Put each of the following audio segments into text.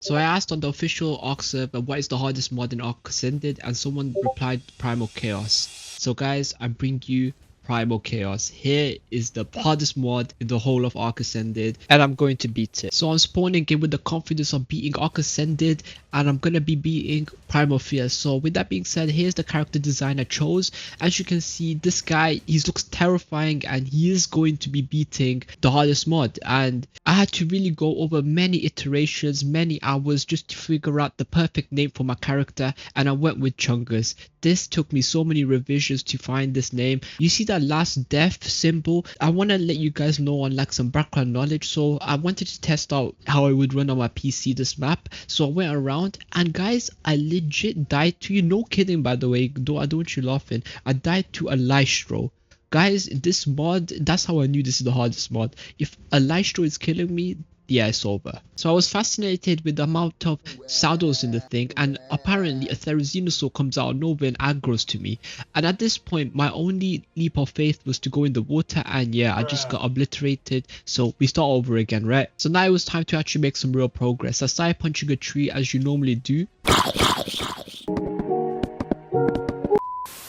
So I asked on the official ARK server what is the hardest mod in ARK Ascended, and someone replied Primal Chaos. So guys, I bring you Primal Chaos. Here is the hardest mod in the whole of ARK Ascended, and I'm going to beat it. So I'm spawning in with the confidence of beating ARK Ascended, and I'm gonna be beating Primal Fear. So with that being said, here's the character design I chose. As you can see, this guy, he looks terrifying, and he is going to be beating the hardest mod. And I had to really go over many iterations, many hours just to figure out the perfect name for my character, and I went with Chungus. This took me so many revisions to find this name. You see that last death symbol? I want to let you guys know on like some background knowledge. So I wanted to test out how I would run on my PC this map. So I went around, and guys, I legit died to, no kidding by the way, I don't want you laughing, I died to a Lystro. Guys, this mod, that's how I knew this is the hardest mod. If a Lystro is killing me, yeah, it's over. So I was fascinated with the amount of shadows in the thing, and apparently a Therizinosaur comes out of nowhere and aggroes to me. And at this point, my only leap of faith was to go in the water, and yeah, I just got obliterated. So we start over again, right? So now it was time to actually make some real progress. I started punching a tree as you normally do.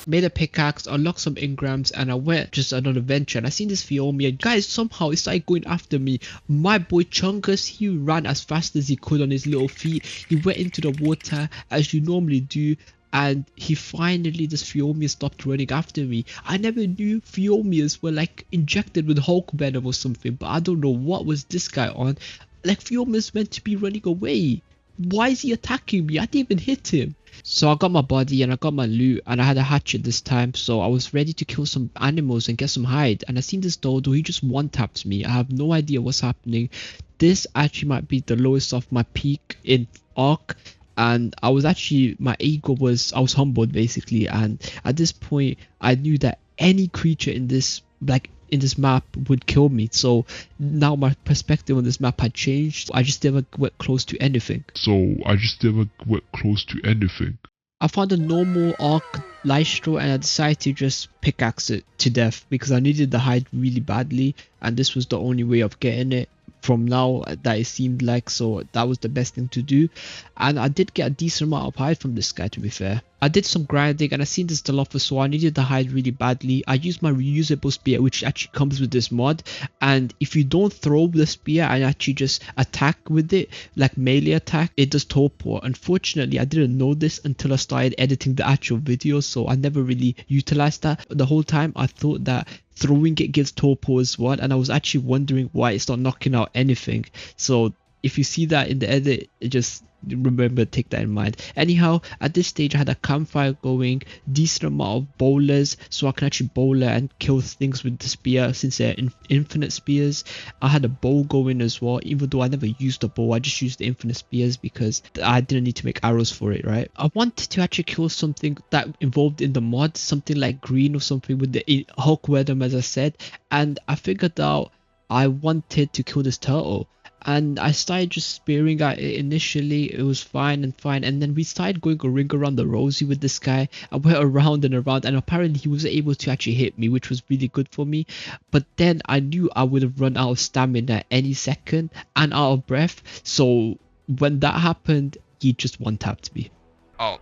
Made a pickaxe, unlocked some engrams, and I went just on an adventure. And I seen this Phiomia. Guys, somehow it started going after me. My boy Chungus, he ran as fast as he could on his little feet. He went into the water as you normally do, and he finally, this Phiomia stopped running after me. I never knew Phiomias were like injected with Hulk venom or something, but I don't know what was this guy on. Like, Phiomia's meant to be running away. Why is he attacking me? I didn't even hit him. So I got my body and I got my loot, and I had a hatchet this time, so I was ready to kill some animals and get some hide. And I seen this dodo, he just one taps me. I have no idea what's happening. This actually might be the lowest of my peak in ARK, and I was actually, my ego was, I was humbled basically. And at this point I knew that any creature in this, like in this map, would kill me. So now my perspective on this map had changed. I just never went close to anything. I found a normal ARK Lystro, and I decided to just pickaxe it to death because I needed the hide really badly, and this was the only way of getting it from now that it seemed like. So that was the best thing to do, and I did get a decent amount of hide from this guy, to be fair. I did some grinding and I seen this Dilophosaur. I needed the hide really badly. I used my reusable spear, which actually comes with this mod, and if you don't throw the spear and actually just attack with it, like melee attack, it does teleport. Unfortunately, I didn't know this until I started editing the actual video, so I never really utilized that. The whole time I thought that throwing it gives teleport as well, and I was actually wondering why it's not knocking out anything. So if you see that in the edit, it just remember, take that in mind. Anyhow, at this stage I had a campfire going, decent amount of bowlers, so I can actually bowler and kill things with the spear since they're infinite spears. I had a bow going as well, even though I never used a bow. I just used the infinite spears because I didn't need to make arrows for it, right? I wanted to actually kill something that involved in the mod, something like green or something with the Hulk venom, as I said, and I figured out I wanted to kill this turtle. And I started just spearing at it initially. It was fine, and then we started going a ring around the rosy with this guy. I went around and around, and apparently he was able to actually hit me, which was really good for me. But then I knew I would have run out of stamina any second and out of breath. So when that happened, he just one tapped me. Oh.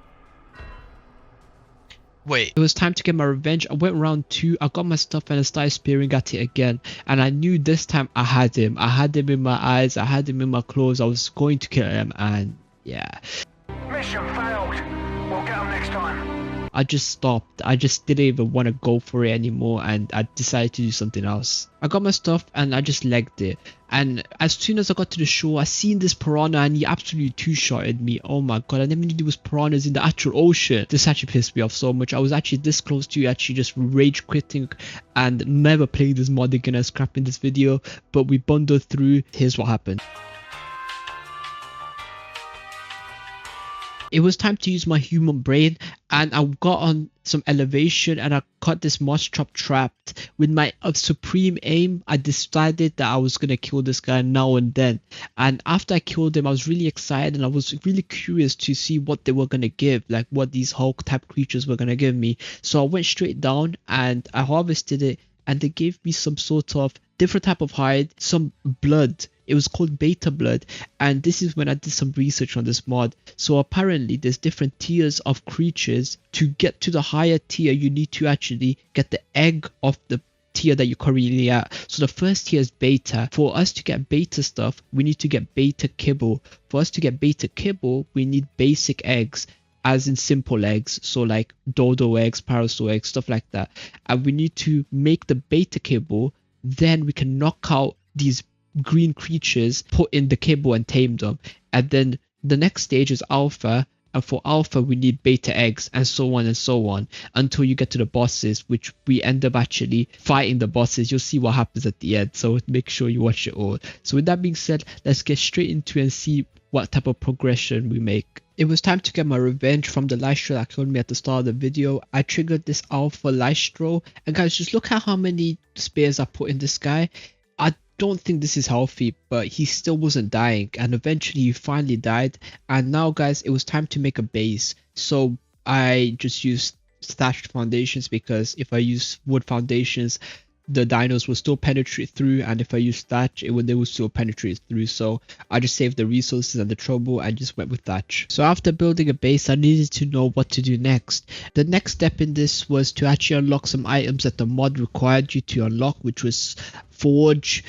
Wait. It was time to get my revenge. I went round 2, I got my stuff, and I started spearing at it again. And I knew this time I had him. I had him in my eyes, I had him in my claws. I was going to kill him, and yeah. Mission failed. We'll get him next time. I just stopped. I just didn't even want to go for it anymore, and I decided to do something else. I got my stuff and I just legged it. And as soon as I got to the shore, I seen this piranha and he absolutely two-shotted me. Oh my god, I never knew there was piranhas in the actual ocean. This actually pissed me off so much. I was actually this close to actually just rage quitting and never playing this mod again and scrapping this video. But we bundled through. Here's what happened. It was time to use my human brain, and I got on some elevation and I caught this moss trap trapped. With my supreme aim, I decided that I was gonna kill this guy now and then. And after I killed him, I was really excited and I was really curious to see what they were gonna give, like what these Hulk type creatures were gonna give me. So I went straight down and I harvested it, and they gave me some sort of different type of hide, some blood It was called Beta Blood, and this is when I did some research on this mod. So apparently there's different tiers of creatures. To get to the higher tier, you need to actually get the egg of the tier that you're currently at. So the first tier is beta. For us to get beta stuff, we need to get beta kibble. For us to get beta kibble, we need basic eggs, as in simple eggs, so like dodo eggs, parasol eggs, stuff like that. And we need to make the beta kibble, then we can knock out these green creatures, put in the kibble and tame them. And then the next stage is alpha, and for alpha we need beta eggs, and so on until you get to the bosses, which we end up actually fighting the bosses. You'll see what happens at the end, so make sure you watch it all. So with that being said, let's get straight into it and see what type of progression we make. It was time to get my revenge from the Lystro that killed me at the start of the video. I triggered this alpha Lystro, and guys, just look at how many spears I put in this guy. I don't think this is healthy, but he still wasn't dying, and eventually he finally died. And now guys, it was time to make a base. So I just used thatched foundations, because if I use wood foundations, the dinos will still penetrate through, and if I use thatch, they will still penetrate through. So I just saved the resources and the trouble and just went with thatch. So after building a base, I needed to know what to do next. The next step in this was to actually unlock some items that the mod required you to unlock, which was forge,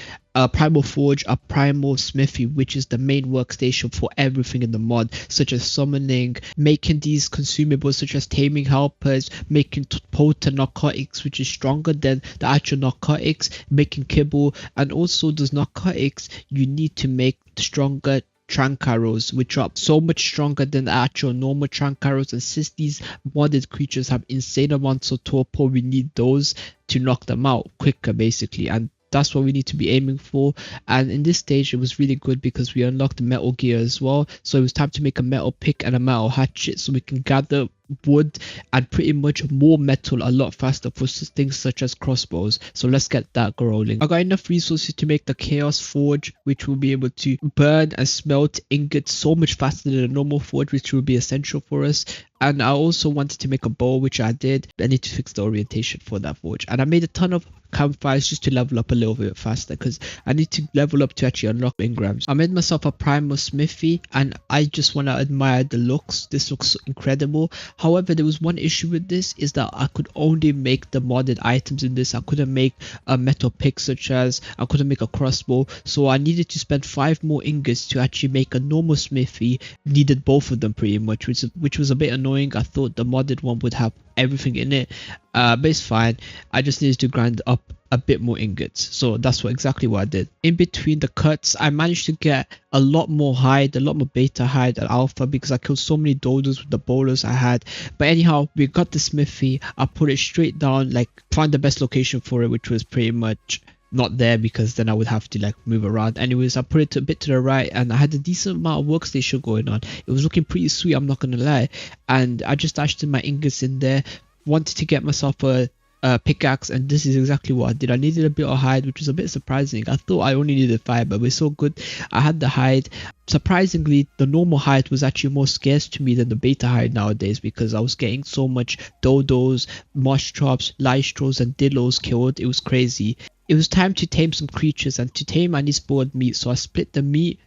primal forge, a primal smithy, which is the main workstation for everything in the mod, such as summoning, making these consumables such as taming helpers, making potent narcotics which is stronger than the actual narcotics, making kibble, and also those narcotics you need to make stronger trank arrows, which are so much stronger than the actual normal trank arrows. And since these modded creatures have insane amounts of torpor, we need those to knock them out quicker basically, and that's what we need to be aiming for. And in this stage it was really good because we unlocked the metal gear as well. So it was time to make a metal pick and a metal hatchet so we can gather wood and pretty much more metal a lot faster for things such as crossbows. So let's get that rolling. I got enough resources to make the chaos forge, which will be able to burn and smelt ingots so much faster than a normal forge, which will be essential for us. And I also wanted to make a bow, which I did. I need to fix the orientation for that forge, and I made a ton of campfires just to level up a little bit faster, because I need to level up to actually unlock engrams. I made myself a primal smithy, and I just want to admire the looks. This looks incredible. However, there was one issue with this, is that I could only make the modded items in this. I couldn't make a metal pick, such as I couldn't make a crossbow, so I needed to spend 5 more ingots to actually make a normal smithy. Needed both of them pretty much, which was a bit annoying. I thought the modded one would have everything in it, but it's fine. I just needed to grind up a bit more ingots, so that's exactly what I did. In between the cuts, I managed to get a lot more hide, a lot more beta hide and alpha, because I killed so many dodos with the bowlers I had. But anyhow, we got the smithy. I put it straight down, like found the best location for it, which was pretty much not there, because then I would have to like move around. Anyways, I put it a bit to the right, and I had a decent amount of workstation going on. It was looking pretty sweet, I'm not gonna lie. And I just dashed in my ingots in there, wanted to get myself a pickaxe, and this is exactly what I did. I needed a bit of hide, which was a bit surprising. I thought I only needed 5, but it's so good. I had the hide. Surprisingly, the normal hide was actually more scarce to me than the beta hide nowadays, because I was getting so much dodos, mosh chops, lystros and dillos killed. It was crazy. It was time to tame some creatures, and to tame I need spoiled meat, so I split the meat.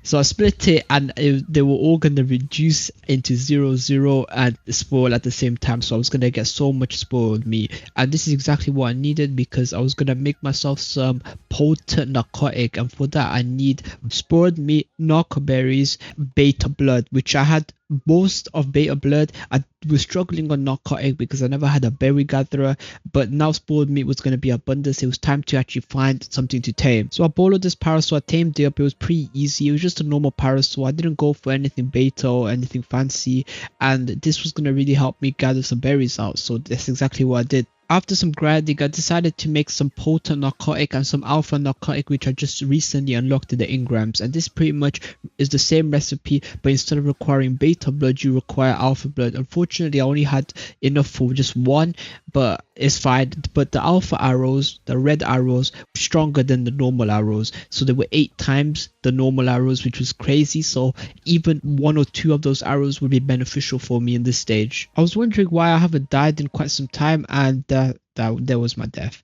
So I split it, and they were all gonna reduce into 0, and spoil at the same time, so I was gonna get so much spoiled meat. And this is exactly what I needed, because I was gonna make myself some potent narcotic, and for that I need spoiled meat, narco berries, beta blood, which I had most of beta blood. I was struggling on narcotic because I never had a berry gatherer, but now spoiled meat was going to be abundance. It was time to actually find something to tame. So I borrowed this parasol, I tamed it up. It was pretty easy. It was just a normal parasol. I didn't go for anything beta or anything fancy, and this was going to really help me gather some berries out, so that's exactly what I did. After some grinding, I decided to make some potent narcotic and some alpha narcotic, which I just recently unlocked in the engrams. And this pretty much is the same recipe, but instead of requiring beta blood, you require alpha blood. Unfortunately, I only had enough for just one, but it's fine. But the alpha arrows, the red arrows, were stronger than the normal arrows. So they were 8 times the normal arrows, which was crazy. So even 1 or 2 of those arrows would be beneficial for me in this stage. I was wondering why I haven't died in quite some time, and that was my death.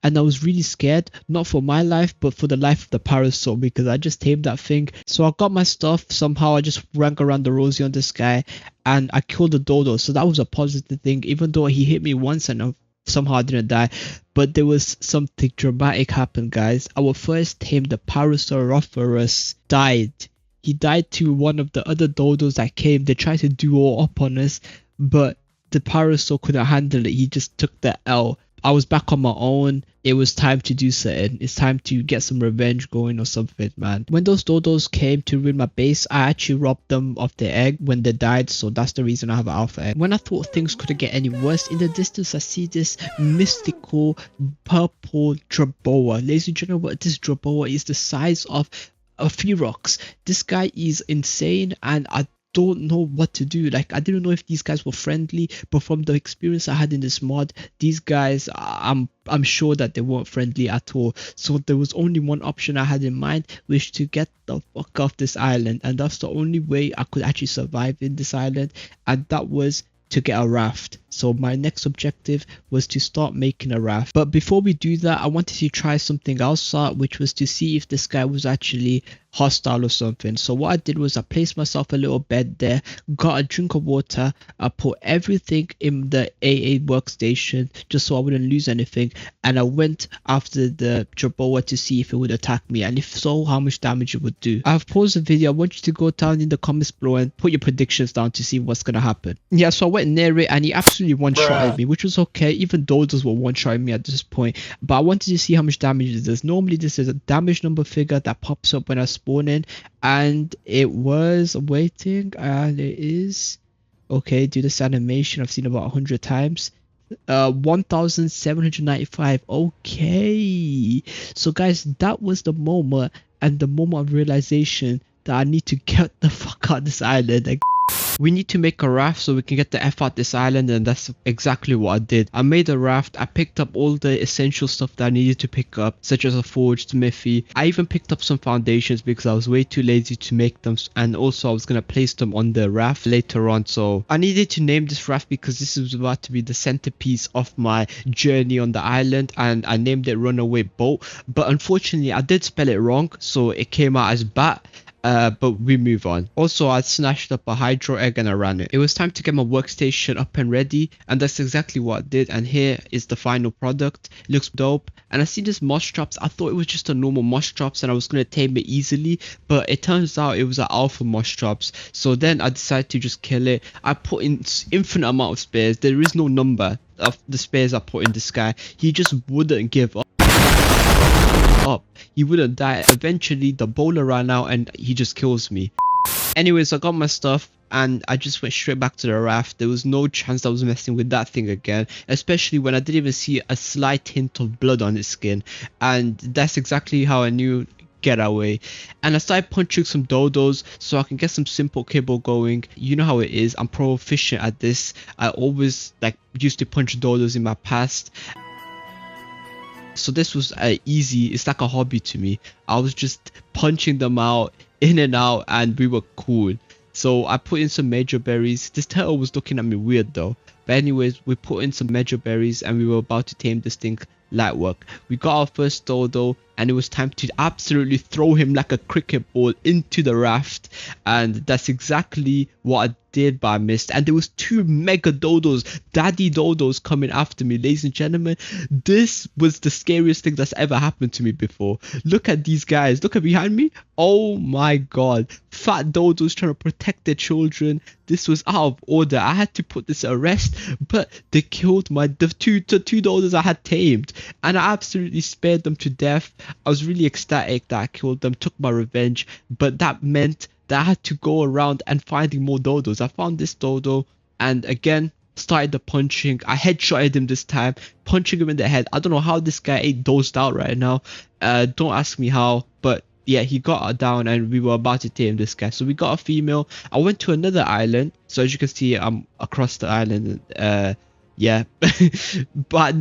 and I was really scared, not for my life, but for the life of the parasol, because I just tamed that thing. So I got my stuff. Somehow I just ran around the Rosie on this guy, and I killed the dodo. So that was a positive thing, even though he hit me once and somehow I didn't die. But there was something dramatic happened, guys. Our first tame, the Parasaurolophus, died. He died to one of the other dodos that came. They tried to duo up on us, but the Parasaur couldn't handle it. He just took the L. I was back on my own. It was time to do something. It's time to get some revenge going or something, man. When those dodos came to ruin my base, I actually robbed them of their egg when they died, so that's the reason I have an alpha egg. When I thought things couldn't get any worse, in the distance I see this mystical purple Draboa. Ladies and gentlemen, this Draboa is the size of a Ferox. This guy is insane, and I don't know what to do. Like, I didn't know if these guys were friendly, but from the experience I had in this mod, these guys, I'm sure that they weren't friendly at all. So there was only one option I had in mind, which to get the fuck off this island, and that's the only way I could actually survive in this island, and that was to get a raft. So my next objective was to start making a raft. But before we do that, I wanted to try something else out, which was to see if this guy was actually hostile or something. So what I did was I placed myself a little bed there, got a drink of water, I put everything in the AA workstation just so I wouldn't lose anything, and I went after the Draboa to see if it would attack me, and if so, how much damage it would do. I've paused the video. I want you to go down in the comments below and put your predictions down to see what's gonna happen. Yeah, so I went near it and he absolutely one-shotted me, which was okay. Even dodos were one-shotting me at this point, but I wanted to see how much damage it does. Normally this is a damage number figure that pops up when I spawn in, and it was waiting, and it is okay. Do this animation I've seen about 100 times. 1795. Okay, so guys, that was the moment, and the moment of realization that I need to get the fuck out of this island. Like, we need to make a raft so we can get the F out this island, and that's exactly what I did. I made a raft. I picked up all the essential stuff that I needed to pick up, such as a forge, smithy. I even picked up some foundations because I was way too lazy to make them, and also I was going to place them on the raft later on. So I needed to name this raft because this was about to be the centerpiece of my journey on the island, and I named it Runaway Boat. But unfortunately I did spell it wrong, so it came out as bat. But we move on. Also, I snatched up a hydro egg and I ran it. It was time to get my workstation up and ready, and that's exactly what I did. And here is the final product. It looks dope. And I see this moss traps. I thought it was just a normal moss traps and I was going to tame it easily, but it turns out it was an alpha moss traps. So then I decided to just kill it. I put in infinite amount of spares. There is no number of the spares I put in this guy. He just wouldn't give up. He wouldn't die. Eventually the bowler ran out and he just kills me. Anyways, I got my stuff and I just went straight back to the raft. There was no chance I was messing with that thing again, especially when I didn't even see a slight hint of blood on its skin, and that's exactly how I knew get away. And I started punching some dodos so I can get some simple kibble going. You know how it is, I'm proficient at this. I always used to punch dodos in my past. So this was easy. It's like a hobby to me. I was just punching them out, in and out, and we were cool. So I put in some major berries. This turtle was looking at me weird though. But anyways, we put in some major berries and we were about to tame this thing light work. We got our first dodo and it was time to absolutely throw him like a cricket ball into the raft, and that's exactly what I did, but I missed. And there was two mega dodos, daddy dodos, coming after me. Ladies and gentlemen, this was the scariest thing that's ever happened to me before. Look at these guys, look at behind me. Oh my god, fat dodos trying to protect their children. This was out of order. I had to put this at rest, but they killed the two dodos I had tamed, and I absolutely spared them to death. I was really ecstatic that I killed them, took my revenge, but that meant that I had to go around and finding more dodos. I found this dodo and again started the punching. I headshotted him this time, punching him in the head. I don't know how this guy ain't dozed out right now. Don't ask me how, but yeah, he got down and we were about to tame this guy. So we got a female. I went to another island. So as you can see, I'm across the island. Yeah, but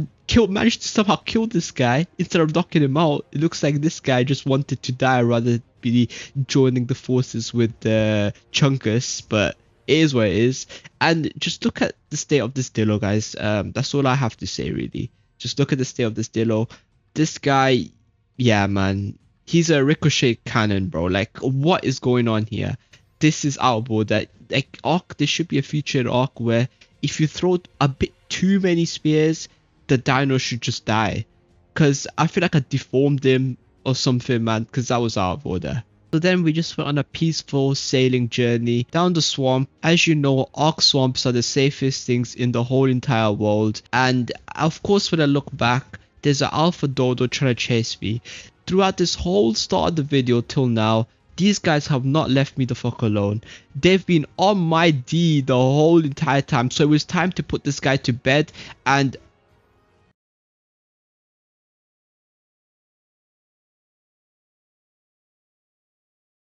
managed to somehow kill this guy instead of knocking him out. It looks like this guy just wanted to die rather than be joining the forces with Chunkus, but it is what it is. And just look at the state of this Dillo, guys. That's all I have to say really. Just look at the state of this Dillo. This guy, yeah, man, he's a ricochet cannon, bro. Like, what is going on here? This is out of order. Like, ARK, there should be a feature in ARK where if you throw a bit too many spears, the dino should just die. Because I feel like I deformed him or something, man, because that was out of order. So then we just went on a peaceful sailing journey down the swamp. As you know, ARK swamps are the safest things in the whole entire world. And of course, when I look back, there's an alpha dodo trying to chase me. Throughout this whole start of the video till now, these guys have not left me the fuck alone. They've been on my D the whole entire time. So it was time to put this guy to bed, and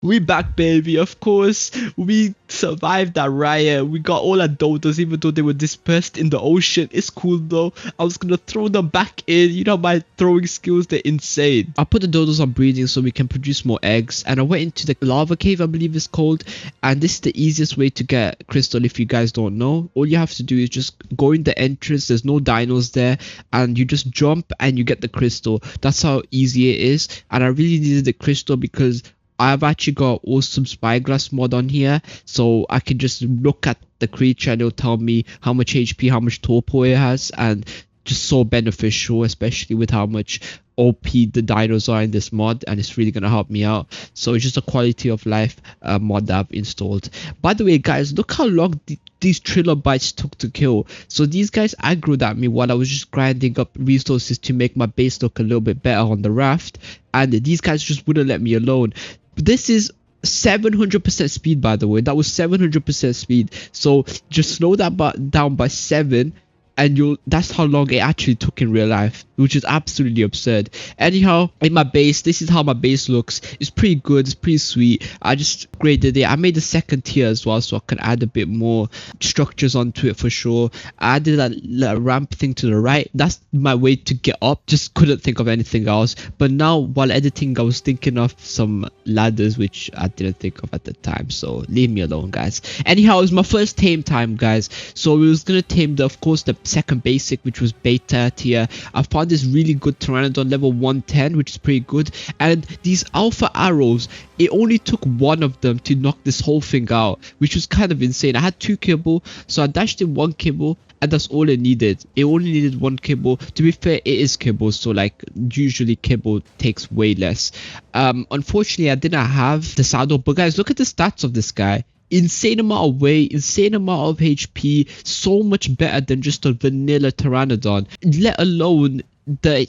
we back, baby. Of course, we survived that riot. We got all our dodos, even though they were dispersed in the ocean. It's cool though. I was gonna throw them back in. You know, my throwing skills, they're insane. I put the dodos on breeding so we can produce more eggs. And I went into the lava cave, I believe it's called. And this is the easiest way to get crystal if you guys don't know. All you have to do is just go in the entrance. There's no dinos there. And you just jump and you get the crystal. That's how easy it is. And I really needed the crystal because I've actually got awesome spyglass mod on here, so I can just look at the creature and it'll tell me how much HP, how much torpor it has, and just so beneficial, especially with how much OP the dinos are in this mod, and it's really gonna help me out. So it's just a quality of life mod that I've installed. By the way, guys, look how long these trilobites took to kill. So these guys aggroed at me while I was just grinding up resources to make my base look a little bit better on the raft, and these guys just wouldn't let me alone. This is 700% speed, by the way. That was 700% speed. So just slow that down by 7, and that's how long it actually took in real life, which is absolutely absurd. Anyhow, in my base, this is how my base looks. It's pretty good, it's pretty sweet. I just graded it. I made a second tier as well, so I can add a bit more structures onto it for sure. I added a ramp thing to the right. That's my way to get up. Just couldn't think of anything else. But now, while editing, I was thinking of some ladders, which I didn't think of at the time, so leave me alone, guys. Anyhow, it was my first tame time, guys. So we was gonna tame of course the second basic, which was beta tier. I found this really good pteranodon level 110, which is pretty good. And these alpha arrows, it only took one of them to knock this whole thing out, which was kind of insane. I had 2 kibble, so I dashed in 1 kibble, and that's all it needed. It only needed 1 kibble. To be fair, it is kibble, so like usually kibble takes way less. Unfortunately, I didn't have the saddle, but guys, look at the stats of this guy. Insane amount of weight, insane amount of HP, so much better than just a vanilla pteranodon. Let alone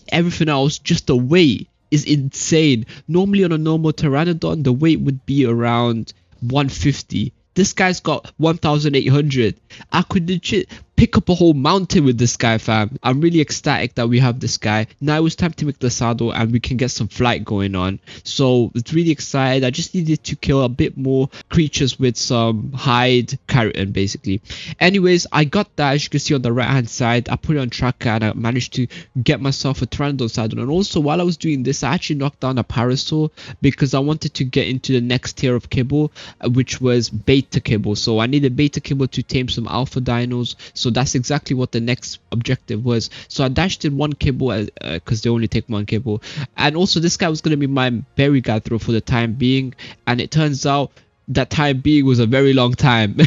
everything else, just the weight is insane. Normally on a normal pteranodon, the weight would be around 150. This guy's got 1,800. I could legit pick up a whole mountain with this guy, fam. I'm really ecstatic that we have this guy. Now it's time to make the saddle and we can get some flight going on. So it's really excited. I just needed to kill a bit more creatures with some hide keratin, basically. Anyways, I got that, as you can see on the right hand side. I put it on tracker and I managed to get myself a pteranodon saddle. And also, while I was doing this, I actually knocked down a parasaur because I wanted to get into the next tier of kibble, which was beta kibble. So I needed beta kibble to tame some alpha dinos. So that's exactly what the next objective was. So I dashed in 1 kibble because they only take 1 kibble. And also, this guy was going to be my berry gatherer for the time being. And it turns out that time being was a very long time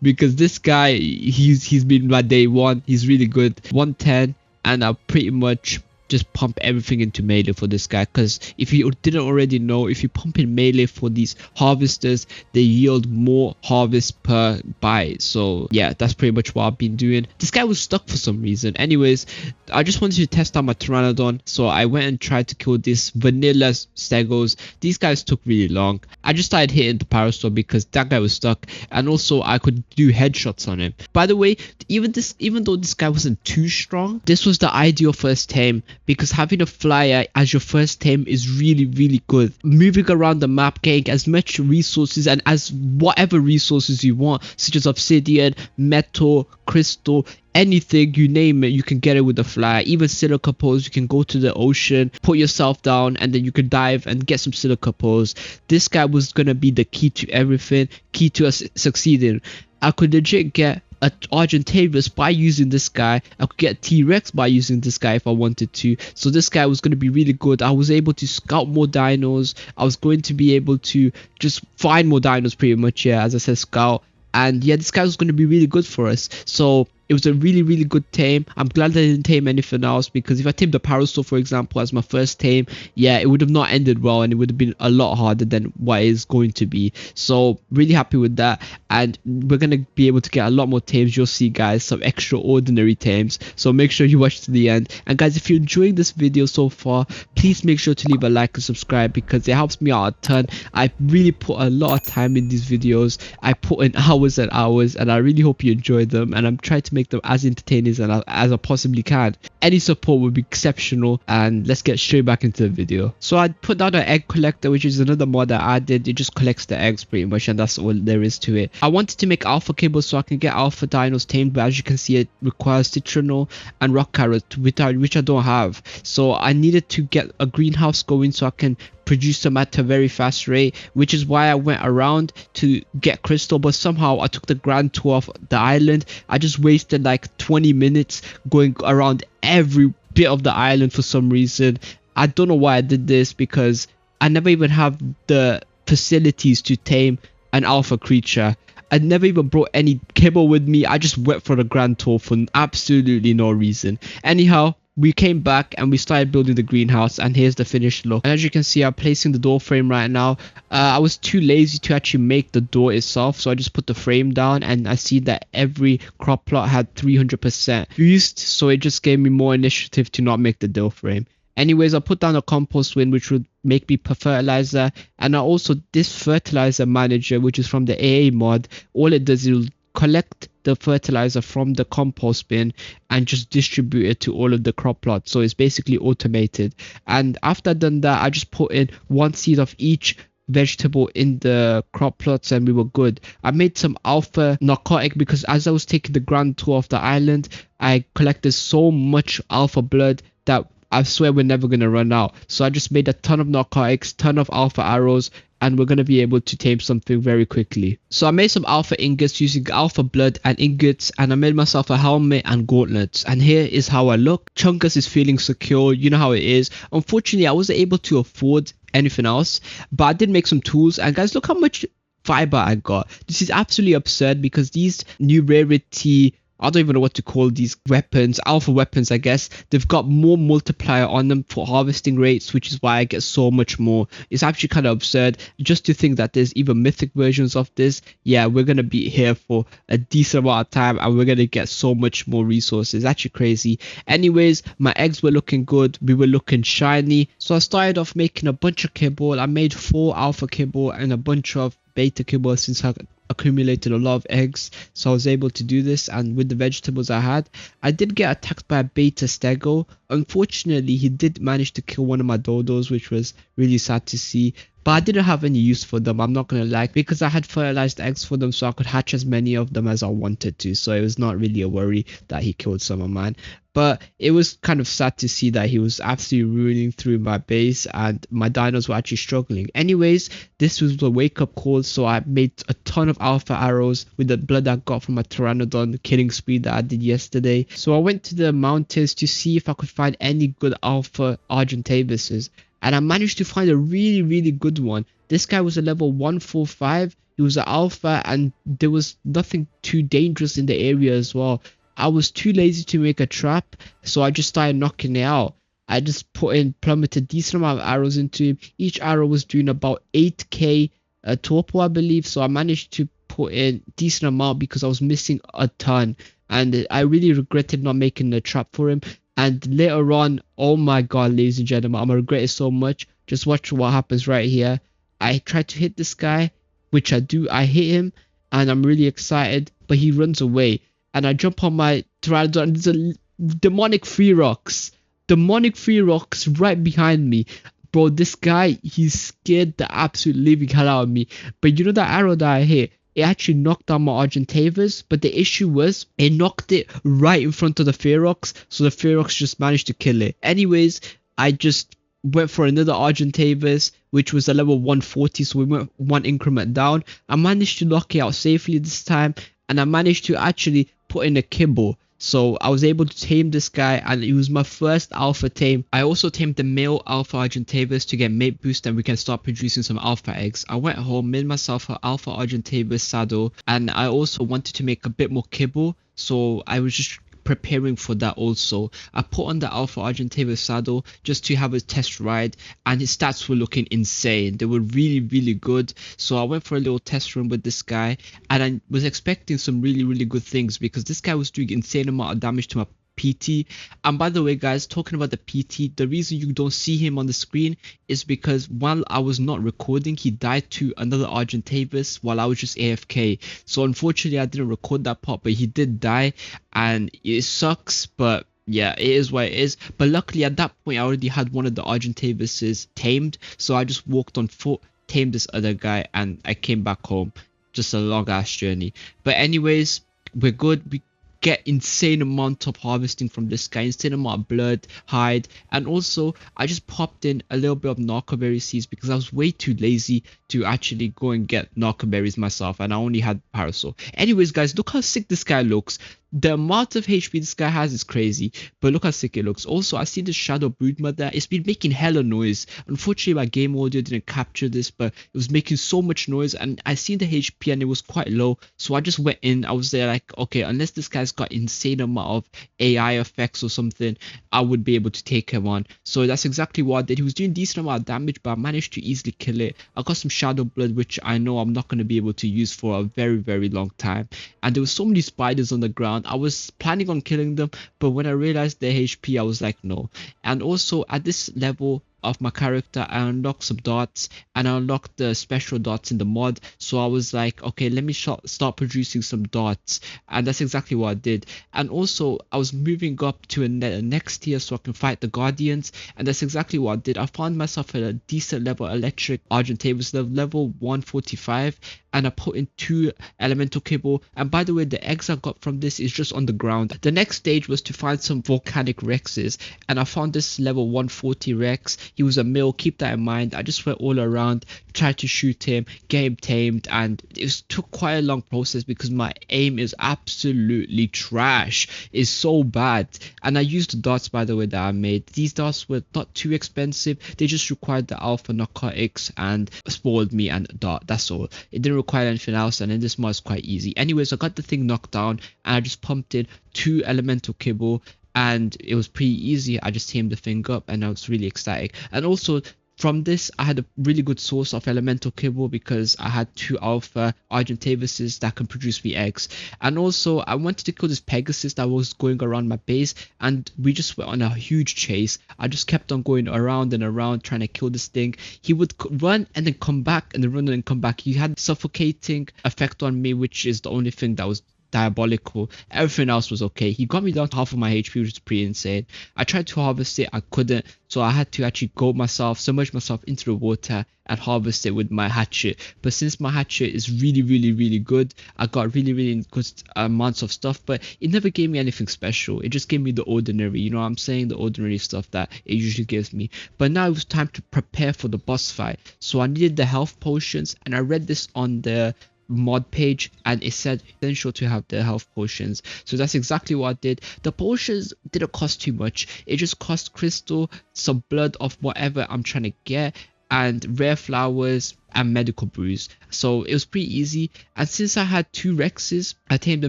because this guy, he's been my day one. He's really good. 110, and I pretty much just pump everything into melee for this guy, because if you didn't already know, if you pump in melee for these harvesters, they yield more harvest per bite. So yeah, that's pretty much what I've been doing. This guy was stuck for some reason. Anyways, I just wanted to test out my pteranodon, so I went and tried to kill this vanilla stegos. These guys took really long. I just started hitting the parasaur because that guy was stuck, and also I could do headshots on him. By the way, even though this guy wasn't too strong, this was the ideal first tame, because having a flyer as your first tame is really good. Moving around the map, getting as much resources and as whatever resources you want, such as obsidian, metal, crystal, anything, you name it, you can get it with the flyer. Even silica poles, you can go to the ocean, put yourself down, and then you can dive and get some silica poles. This guy was gonna be the key to everything, key to us succeeding. I could legit get a Argentavis by using this guy. I could get a T-Rex by using this guy if I wanted to. So this guy was going to be really good. I was able to scout more dinos. I was going to be able to just find more dinos pretty much, yeah, as I said, scout. And yeah, this guy was going to be really good for us. So it was a really good tame. I'm glad I didn't tame anything else, because if I tamed the Parasaur, for example, as my first tame, yeah, it would have not ended well and it would have been a lot harder than what it is going to be. So really happy with that, and we're going to be able to get a lot more tames. You'll see, guys, some extraordinary tames. So make sure you watch to the end. And guys, if you're enjoying this video so far, please make sure to leave a like and subscribe, because it helps me out a ton. I really put a lot of time in these videos. I put in hours and hours, and I really hope you enjoy them, and I'm trying to make them as entertaining as I possibly can. Any support would be exceptional, and let's get straight back into the video. So I put down an egg collector, which is another mod that I did. It just collects the eggs pretty much, and that's all there is to it. I wanted to make alpha cables so I can get alpha dinos tamed, but as you can see, it requires citronal and rock carrot, which I don't have. So I needed to get a greenhouse going so I can produce them at a very fast rate, which is why I went around to get crystal. But somehow I took the grand tour of the island. I just wasted like 20 minutes going around every bit of the island for some reason. I don't know why I did this, because I never even have the facilities to tame an alpha creature. I never even brought any kibble with me. I just went for the grand tour for absolutely no reason. Anyhow, we came back and we started building the greenhouse, and here's the finished look. And as you can see, I'm placing the door frame right now. I was too lazy to actually make the door itself, so I just put the frame down, and I see that every crop plot had 300% used, so it just gave me more initiative to not make the door frame. Anyways, I put down a compost bin, which would make me per fertilizer, and I also this fertilizer manager, which is from the AA mod. All it does is collect the fertilizer from the compost bin and just distribute it to all of the crop plots. So it's basically automated. And after I've done that, I just put in one seed of each vegetable in the crop plots, and we were good. I made some alpha narcotic, because as I was taking the grand tour of the island, I collected so much alpha blood that I swear we're never gonna run out. So I just made a ton of narcotics, ton of alpha arrows, and we're going to be able to tame something very quickly. So I made some alpha ingots using alpha blood and ingots, and I made myself a helmet and gauntlets. And here is how I look. Chungus is feeling secure, you know how it is. Unfortunately, I wasn't able to afford anything else, but I did make some tools. And guys, look how much fiber I got. This is absolutely absurd, because these new rarity, I don't even know what to call these weapons, alpha weapons I guess, they've got more multiplier on them for harvesting rates, which is why I get so much more. It's actually kind of absurd just to think that there's even mythic versions of this. Yeah, we're going to be here for a decent amount of time, and we're going to get so much more resources. Actually crazy. Anyways, my eggs were looking good, we were looking shiny, so I started off making a bunch of kibble. I made 4 alpha kibble and a bunch of beta kibble, since I accumulated a lot of eggs, so I was able to do this. And with the vegetables I did get attacked by a beta stego. Unfortunately, he did manage to kill one of my dodos, which was really sad to see, but I didn't have any use for them, I'm not gonna lie, because I had fertilized eggs for them, so I could hatch as many of them as I wanted to. So it was not really a worry that he killed some of mine, but it was kind of sad to see that he was absolutely ruining through my base, and my dinos were actually struggling. Anyways, this was the wake-up call, so I made a ton of alpha arrows with the blood I got from a pteranodon killing spree that I did yesterday. So I went to the mountains to see if I could find any good alpha Argentavises, and I managed to find a really good one. This guy was a level 145, he was an alpha, and there was nothing too dangerous in the area as well. I was too lazy to make a trap, so I just started knocking it out. I just plummeted a decent amount of arrows into him. Each arrow was doing about 8k torpo, I believe, so I managed to put in decent amount because I was missing a ton, and I really regretted not making a trap for him. And later on, oh my god, ladies and gentlemen, I'm gonna regret it so much. Just watch what happens right here. I tried to hit this guy, which I do. I hit him, and I'm really excited, but he runs away. And I jump on my pteranodon, and there's a demonic Ferox. Demonic Ferox right behind me. Bro, this guy, he scared the absolute living hell out of me. But you know that arrow that I hit? It actually knocked down my Argentavis, but the issue was it knocked it right in front of the Ferox, so the Ferox just managed to kill it. Anyways, I just went for another Argentavis, which was a level 140, so we went one increment down. I managed to knock it out safely this time, and I managed to actually put in a kibble. So I was able to tame this guy, and it was my first alpha tame. I also tamed the male alpha Argentavis to get mate boost, and we can start producing some alpha eggs. I went home, made myself an alpha Argentavis saddle, and I also wanted to make a bit more kibble. So I was just preparing for that also. I put on the Alpha Argentavis saddle just to have a test ride, and his stats were looking insane. They were really good. So I went for a little test run with this guy, and I was expecting some really good things because this guy was doing insane amount of damage to my PT. And by the way, guys, talking about the PT, the reason you don't see him on the screen is because while I was not recording, he died to another Argentavis while I was just AFK. So unfortunately, I didn't record that part, but he did die, and it sucks, but yeah, it is what it is. But luckily at that point I already had one of the Argentavises tamed, so I just walked on foot, tamed this other guy, and I came back home. Just a long ass journey. But anyways, we're good. We get insane amount of harvesting from this guy, insane amount of blood, hide, and also I just popped in a little bit of narcoberry seeds because I was way too lazy to actually go and get narcoberries myself, and I only had parasol. Anyways, guys, look how sick this guy looks. The amount of HP this guy has is crazy, but look how sick it looks. Also, I see the shadow broodmother. It's been making hella noise. Unfortunately, my game audio didn't capture this, but it was making so much noise, and I seen the HP and it was quite low. So I just went in. I was there like, okay, unless this guy's got insane amount of AI effects or something, I would be able to take him on. So that's exactly what I did. He was doing decent amount of damage, but I managed to easily kill it. I got some shadow blood, which I know I'm not going to be able to use for a very long time. And there were so many spiders on the ground. I was planning on killing them, but when I realized their HP, I was like, no. And also at this level of my character, I unlocked some dots, and I unlocked the special dots in the mod. So I was like, okay, let me start producing some dots, and that's exactly what I did. And also I was moving up to a next tier so I can fight the guardians, and that's exactly what I did. I found myself at a decent level electric Argentavis level 145, and I put in 2 elemental kibble. And by the way, the eggs I got from this is just on the ground. The next stage was to find some volcanic rexes, and I found this level 140 rex. He was a male, keep that in mind. I just went all around, tried to shoot him, get him tamed, and it took quite a long process because my aim is absolutely trash. It's so bad. And I used the dots, by the way, that I made. These dots were not too expensive. They just required the alpha narcotics and spoiled me and a dot. That's all. It didn't require anything else, and then this mod is quite easy. Anyways, I got the thing knocked down, and I just pumped in 2 elemental kibble, and it was pretty easy. I just tamed the thing up, and I was really ecstatic. And also from this, I had a really good source of elemental kibble because I had 2 alpha Argentavises that can produce me eggs. And also I wanted to kill this Pegasus that was going around my base, and we just went on a huge chase. I just kept on going around and around trying to kill this thing. He would run and then come back, and then run and come back. He had suffocating effect on me, which is the only thing that was diabolical. Everything else was okay. He got me down to half of my HP, which is pretty insane. I tried to harvest it, I couldn't, so I had to actually go myself, submerge myself into the water and harvest it with my hatchet. But since my hatchet is really good, I got really good amounts of stuff, but it never gave me anything special. It just gave me the ordinary, you know what I'm saying, the ordinary stuff that it usually gives me. But now it was time to prepare for the boss fight, so I needed the health potions, and I read this on the mod page, and it said essential to have the health potions. So that's exactly what I did. The potions didn't cost too much. It just cost crystal, some blood of whatever I'm trying to get, and rare flowers and medical brews. So it was pretty easy. And since I had 2 rexes, I tamed a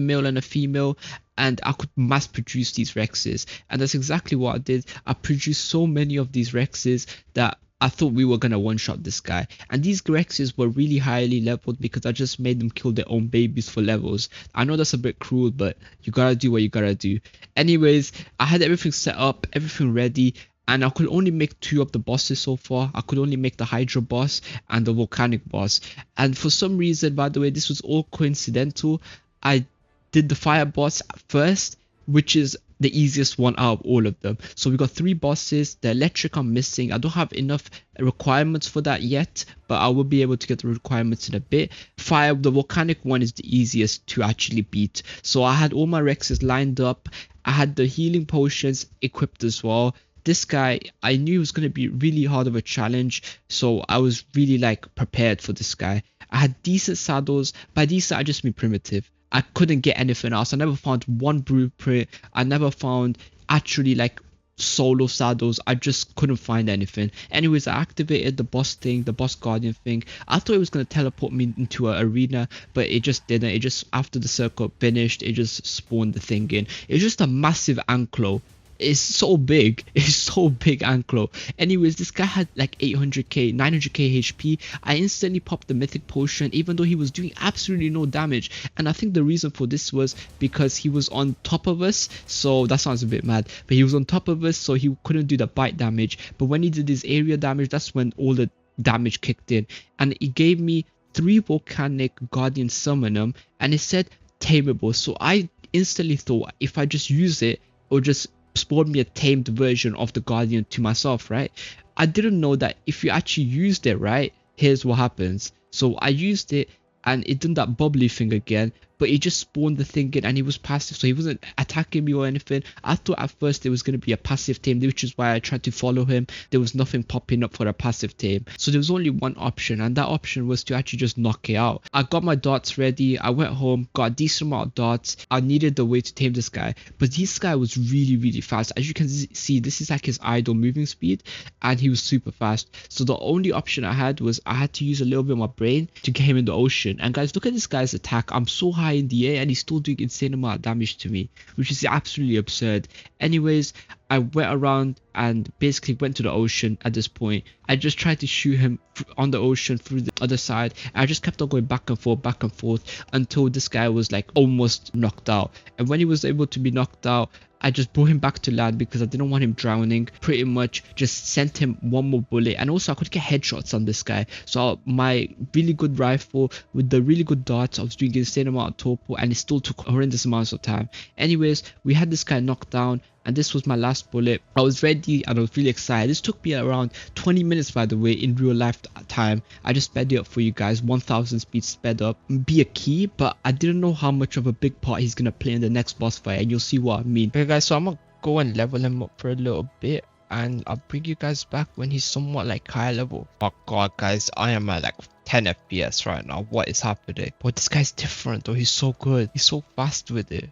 male and a female, and I could mass produce these rexes, and that's exactly what I did. I produced so many of these rexes that I thought we were gonna one-shot this guy. And these Grexes were really highly leveled because I just made them kill their own babies for levels. I know that's a bit cruel, but you gotta do what you gotta do. Anyways, I had everything set up, everything ready, and I could only make 2 of the bosses so far. I could only make the Hydra boss and the Volcanic boss. And for some reason, by the way, this was all coincidental, I did the Fire boss first, which is the easiest one out of all of them. So we got 3 bosses. The electric I'm missing. I don't have enough requirements for that yet, but I will be able to get the requirements in a bit. Fire, the volcanic one, is the easiest to actually beat. So I had all my Rexes lined up. I had the healing potions equipped as well. This guy, I knew it was going to be really hard of a challenge, so I was really like prepared for this guy. I had decent saddles. By decent, I just mean primitive. I couldn't get anything else. I never found one blueprint. I never found actually like solo saddles. I just couldn't find anything. Anyways, I activated the boss thing, the boss guardian thing. I thought it was going to teleport me into an arena, but it just didn't. It just, after the circle finished, it just spawned the thing in. It's just a massive anklo. It's so big. It's so big anklo. Anyways, this guy had like 800k 900k HP. I instantly popped the mythic potion even though he was doing absolutely no damage, and I think the reason for this was because he was on top of us. So that sounds a bit mad, but he was on top of us, so he couldn't do the bite damage. But when he did his area damage, that's when all the damage kicked in, and it gave me 3 volcanic guardian summonum, and it said tameable. So I instantly thought if I just use it, or just spawned me a tamed version of the guardian to myself, right? I didn't know that if you actually used it, right, here's what happens. So I used it and it did that bubbly thing again, but it just spawned the thing in, and he was passive, so he wasn't attacking me or anything. I thought at first it was going to be a passive tame, which is why I tried to follow him. There was nothing popping up for a passive tame, so there was only one option, and that option was to actually just knock it out. I got my darts ready, I went home, got a decent amount of darts. I needed the way to tame this guy, but this guy was really fast. As you can see, this is like his idle moving speed, and he was super fast. So the only option I had was I had to use a little bit of my brain to get him in the ocean. And guys, look at this guy's attack. I'm so high in the air and he's still doing insane amount of damage to me, which is absolutely absurd. Anyways, I went around and basically went to the ocean. At this point, I just tried to shoot him on the ocean through the other side. I just kept on going back and forth until this guy was like almost knocked out. And when he was able to be knocked out, I just brought him back to land because I didn't want him drowning. Pretty much just sent him one more bullet, and also I could get headshots on this guy. So my really good rifle with the really good darts, I was doing the insane amount of torpo, and it still took horrendous amounts of time. Anyways, we had this guy knocked down, and this was my last bullet. I was ready and I was really excited. This took me around 20 minutes, by the way, in real life time. I just sped it up for you guys, 1000 speed sped up. Be a key, but I didn't know how much of a big part he's gonna play in the next boss fight, and you'll see what I mean. Okay guys, so I'm gonna go and level him up for a little bit, and I'll bring you guys back when he's somewhat like high level. Oh god guys, I am at like 10 FPS right now. What is happening? But this guy's different though. He's so good. He's so fast with it.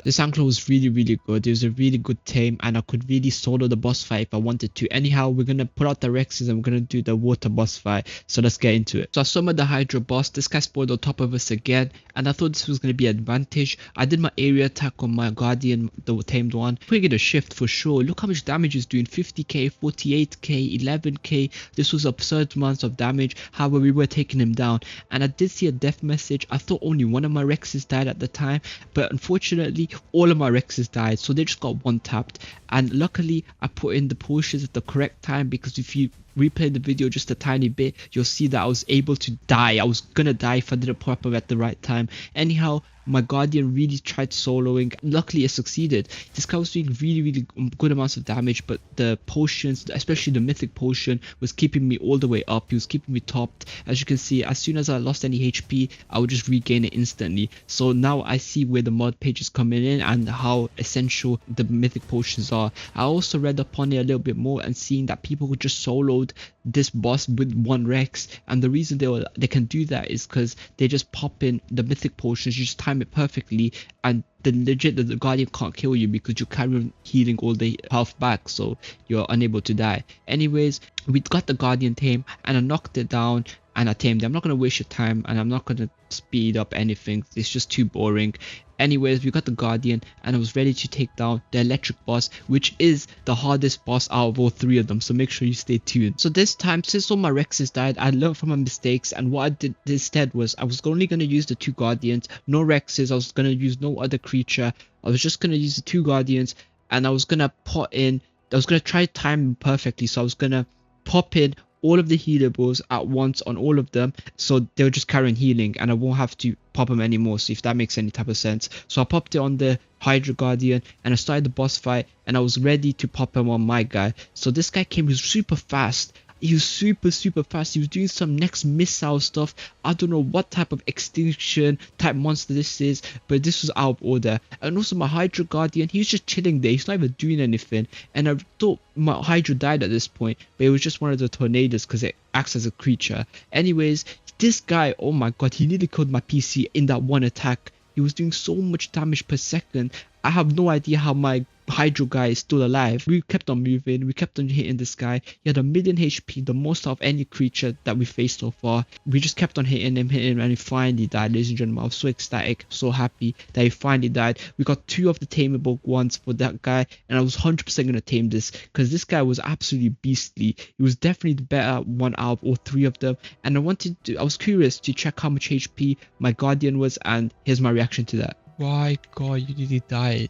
This ankle was really good. It was a really good tame, and I could really solo the boss fight if I wanted to. Anyhow, we're gonna put out the Rexes and we're gonna do the water boss fight, so let's get into it. So I summoned the Hydra boss. This guy spawned on top of us again, and I thought this was gonna be an advantage. I did my area attack on my guardian, the tamed one, putting it a shift for sure. Look how much damage he's doing: 50k, 48k, 11k. This was absurd amounts of damage. However, we were taking him down, and I did see a death message. I thought only one of my Rexes died at the time, but unfortunately all of my Rexes died, so they just got one tapped. And luckily I put in the potions at the correct time, because if you replay the video just a tiny bit, you'll see that I was able to die. I was gonna die if I didn't pop up at the right time. Anyhow, my guardian really tried soloing. Luckily it succeeded. This guy was doing really good amounts of damage, but the potions, especially the mythic potion, was keeping me all the way up. He was keeping me topped. As you can see, as soon as I lost any HP, I would just regain it instantly. So now I see where the mod page is coming in and how essential the mythic potions are. I also read up on it a little bit more and seeing that people who just soloed this boss with one Rex, and the reason they can do that is because they just pop in the mythic potions, you just time it perfectly, and the guardian can't kill you because you carry on healing all the health back, so you're unable to die. Anyways, we got the guardian tame and I knocked it down and I tamed it. I'm not going to waste your time and I'm not going to speed up anything, it's just too boring. Anyways, we got the guardian and I was ready to take down the electric boss, which is the hardest boss out of all 3 of them, so make sure you stay tuned. So this time, since all my Rexes died, I learned from my mistakes, and what I did instead was I was only going to use the 2 guardians, no Rexes. I was going to use no other creature. I was just going to use the 2 guardians, and I was going to try to time perfectly. So I was going to pop in all of the healables at once on all of them, so they'll just carry on healing and I won't have to pop them anymore, so if that makes any type of sense. So I popped it on the Hydra Guardian and I started the boss fight, and I was ready to pop him on my guy. So this guy came, he was super fast. He was super fast. He was doing some next missile stuff. I don't know what type of extinction type monster this is, but this was out of order. And also my Hydra Guardian, he was just chilling there. He's not even doing anything. And I thought my Hydra died at this point, but it was just one of the tornadoes because it acts as a creature. Anyways, this guy, oh my god, he nearly killed my PC in that one attack. He was doing so much damage per second. I have no idea how my Hydro guy is still alive. We kept on moving, we kept on hitting this guy. He had 1,000,000 HP, the most of any creature that we faced so far. We just kept on hitting him, and he finally died, ladies and gentlemen. I was so ecstatic, so happy that he finally died. We got 2 of the tameable ones for that guy, and I was 100% gonna tame this because this guy was absolutely beastly. He was definitely the better one out of all 3 of them, and I was curious to check how much HP my Guardian was, and here's my reaction to that. My god, you nearly died.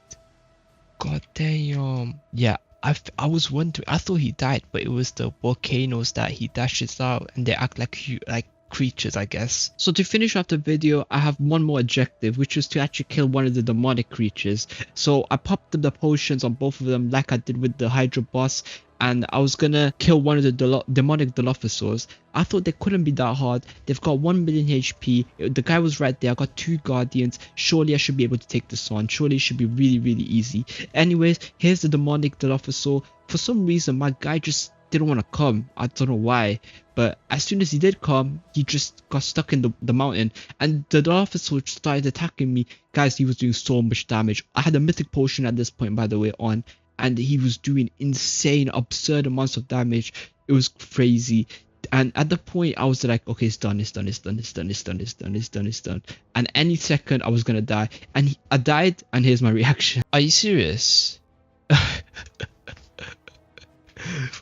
God damn. Yeah, I was wondering. I thought he died, but it was the volcanoes that he dashes out, and they act like creatures, I guess. So to finish off the video, I have one more objective, which was to actually kill one of the demonic creatures. So I popped up the potions on both of them, like I did with the Hydra boss, and I was gonna kill one of the demonic Dilophosaurs. I thought they couldn't be that hard. They've got 1,000,000 HP. The guy was right there. I got 2 Guardians. Surely I should be able to take this on. Surely it should be really, really easy. Anyways, here's the demonic Dilophosaur. For some reason, my guy just didn't want to come. I don't know why. But as soon as he did come, he just got stuck in the mountain. And the Dilophosaur started attacking me. Guys, he was doing so much damage. I had a mythic potion at this point, by the way, on. And he was doing insane, absurd amounts of damage. It was crazy. And at the point, I was like, okay, it's done, it's done, it's done, it's done, it's done, it's done, it's done, it's done. And any second, I was gonna die. And I died, and here's my reaction. Are you serious?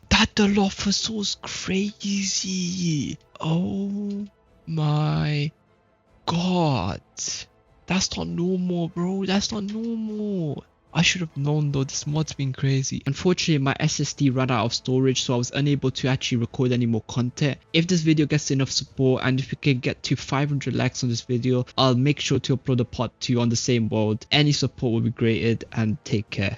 That Dilophosaur's crazy. Oh my god. That's not normal, bro. That's not normal. I should have known though, this mod's been crazy. Unfortunately, my SSD ran out of storage, so I was unable to actually record any more content. If this video gets enough support, and if we can get to 500 likes on this video, I'll make sure to upload a part 2 on the same world. Any support will be greated, and take care.